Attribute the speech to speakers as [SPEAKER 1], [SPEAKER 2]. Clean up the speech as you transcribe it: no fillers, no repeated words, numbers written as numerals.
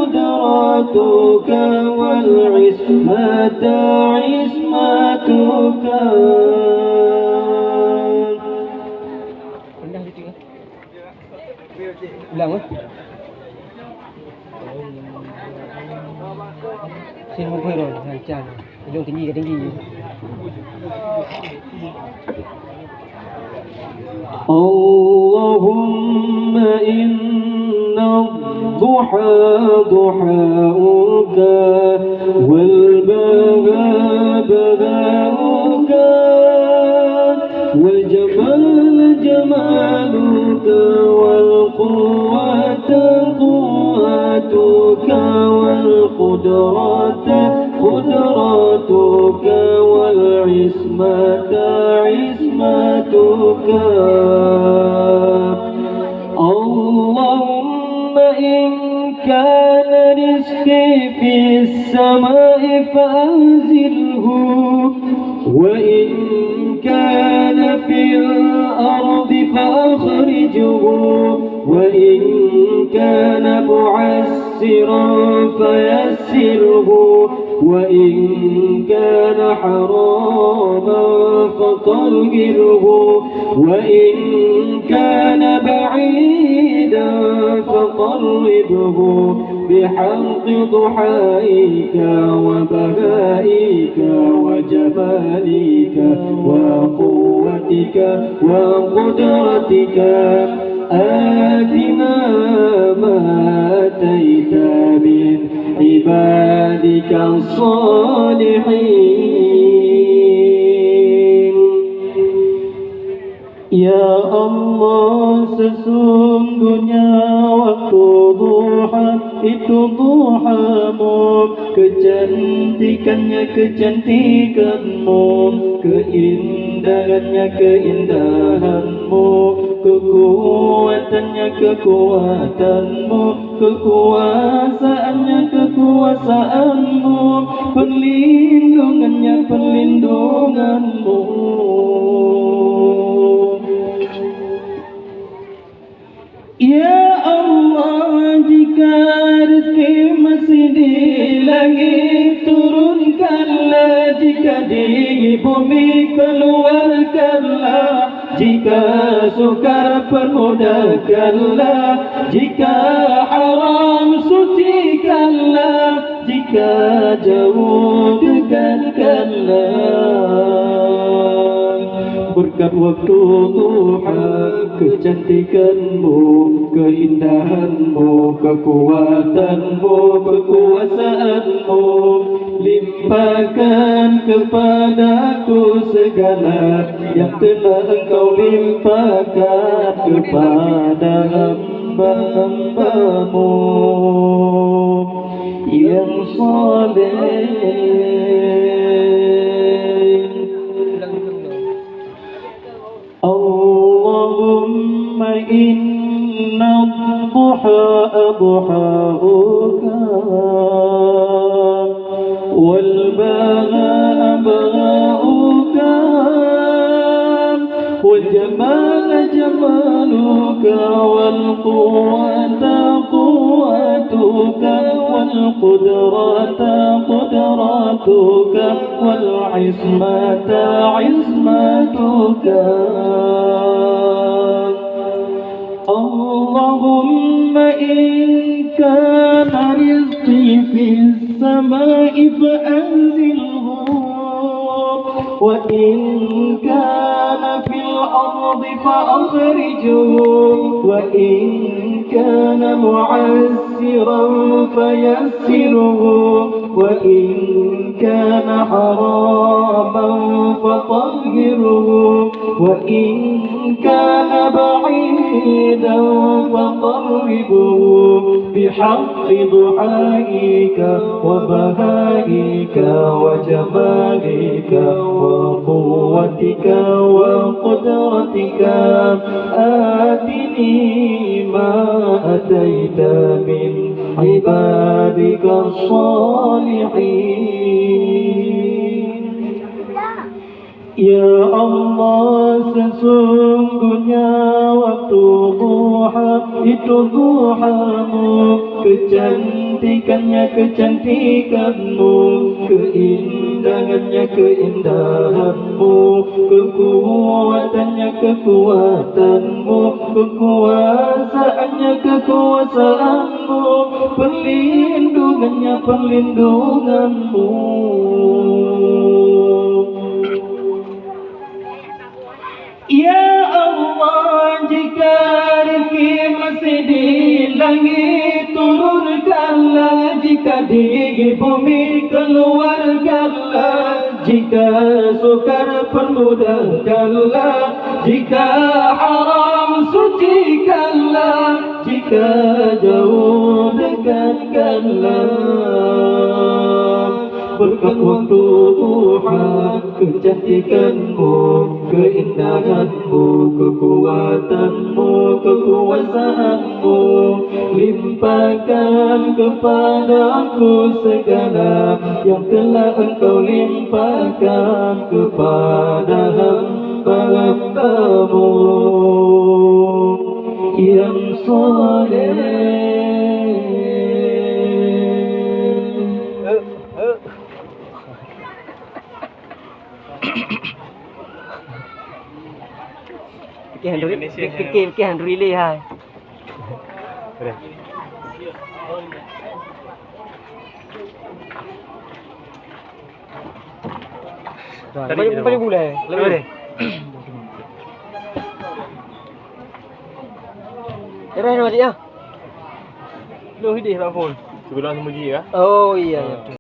[SPEAKER 1] قدرتك والعصمة عصمتك.
[SPEAKER 2] Ulang Sini mau pergi lancar. Hidung tinggi ke tinggi.
[SPEAKER 1] Allahumma inna ad-duha duhauka wal baga bagauka wal jamal jamaluka wal quwwata quwwatuka wal qudrata qudratuka wal ismata ismatuka. Allahumma in kana rizqi fis samai fa'anzilhu wa in kana fil ardi fa'akhrijhu wa in kana mu'assiran fayassirhu wa in kana haraman faطهره wa in kana ba'idan faqarribhu بحق ضحائك وبهائك وجمالك وقوتك وقدرتك. آتنا ما آتيت من عبادك الصالحين. Ya Allah, sesungguhnya waktu duha itu duhamu, kecantikannya kecantikanmu, keindahannya keindahanmu, kekuatannya kekuatanmu, kekuasaannya kekuasaanmu, perlindungannya perlindunganmu. Ya Allah, jika rezeki masih di langit turunkanlah, jika di bumi keluarkanlah, jika sukar permudahkanlah, jika haram sucikanlah, jika jauh dekatkanlah. Berkat waktu duha, kecantikanmu, keindahanmu, kekuatanmu, kekuasaanmu, limpahkan kepadaku segala yang telah engkau limpahkan kepada hamba-hambamu yang saleh. Allahumma inna ad-duha duhauka wal baga bagauka wal jamal jamaluka wal quwwata quwwatuka wal qudrata qudratuka wal ismata ismatuka. Allahumma in kana rizqi fis samai fa'anzilhu wa in kana fil ardi fa'akhrijhu wa in kana mu'assiran fayassirhu wa in kana haraman faطهره wa in kana ba'idan faqarribhu bihaqqi duhaika wa bahaika wa jamalika wa quwwatika wa qudratika. Atini ma ataita min ibadika as-salihin. Ya Allah, sesungguhnya waktu duha itu duhamu, kecantikan kecantikannya kecantikanmu, keindahannya keindahanmu, kekuatannya kekuatanmu, kekuasaannya kekuasaanmu, perlindungannya perlindunganmu. Ya Allah, jika rezeki masih di langit turunkanlah, jika di bumi keluarkanlah, jika sukar permudahkanlah, jika haram sucikanlah, jika jauh dekatkanlah. Berkat waktu Tuhan, kecantikanmu, keindahanmu, kekuatanmu, kekuasaanmu, limpahkan kepadaku segala yang telah engkau limpahkan kepada hamba-hambamu yang soleh.
[SPEAKER 2] Fikir hand relay hai. Paling bulan. Lebih deh. Dah nak ya. Lu hidih lah phone.
[SPEAKER 3] Sebelah sama dia.
[SPEAKER 2] Oh iya.